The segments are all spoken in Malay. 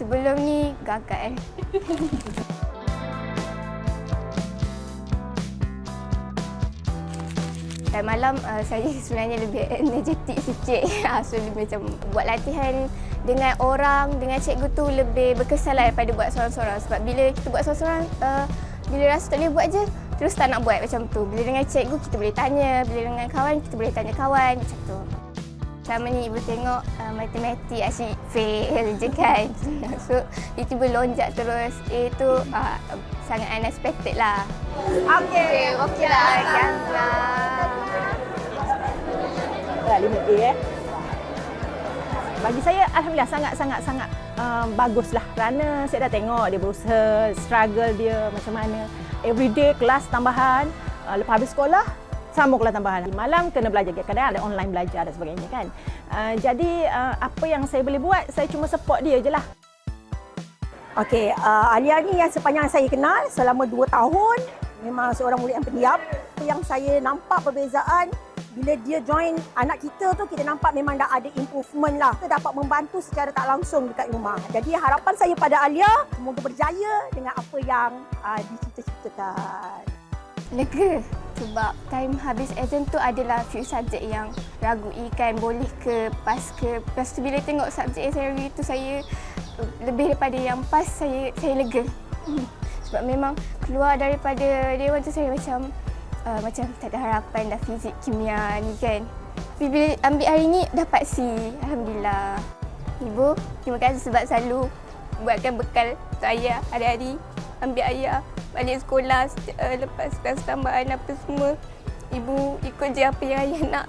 sebelum ni gagal. Dan malam saya sebenarnya lebih energetik sikit. So lebih macam buat latihan dengan orang, dengan cikgu tu lebih berkesan lah daripada buat seorang-seorang. Sebab bila kita buat seorang-seorang, bila rasa tak boleh buat je, terus tak nak buat macam tu. Bila dengan cikgu kita boleh tanya, bila dengan kawan kita boleh tanya kawan macam tu. Selama ni ibu tengok matematik asyik fail je kan. So tiba-tiba lonjak terus A tu sangat unexpected lah. Okey lah. Dah 5A Bagi saya alhamdulillah sangat baguslah kerana saya dah tengok dia berusaha, struggle dia macam mana. Everyday kelas tambahan, lepas habis sekolah sambung kelas tambahan. Malam kena belajar, kadang ada online belajar dan sebagainya kan. Jadi apa yang saya boleh buat, saya cuma support dia je lah. Okey, Alia ni yang sepanjang saya kenal selama 2 tahun, memang seorang murid yang pendiam. Yang saya nampak perbezaan bila dia join anak kita tu, kita nampak memang dah ada improvement lah. Kita dapat membantu secara tak langsung dekat rumah. Jadi harapan saya pada Alia, semoga berjaya dengan apa yang dicita-citakan. Lega sebab time habis exam tu adalah few subjek yang ragui kan boleh ke pas ke. Lepas tu bila tengok subjek SRV tu saya lebih daripada yang pas, saya lega. Sebab memang keluar daripada dewan tu saya macam tak ada harapan dah fizik kimia ni kan. Tapi bila ambil hari ni dapat C. Alhamdulillah. Ibu, terima kasih sebab selalu buatkan bekal untuk ayah hari-hari. Ambil ayah balik sekolah lepas kelas tambahan apa semua. Ibu ikut je apa yang ayah nak.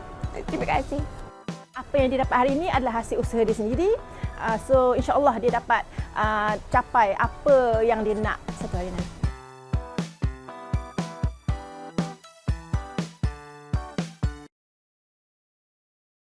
Terima kasih. Apa yang dia dapat hari ini adalah hasil usaha dia sendiri. So insya-Allah dia dapat capai apa yang dia nak satu hari nanti.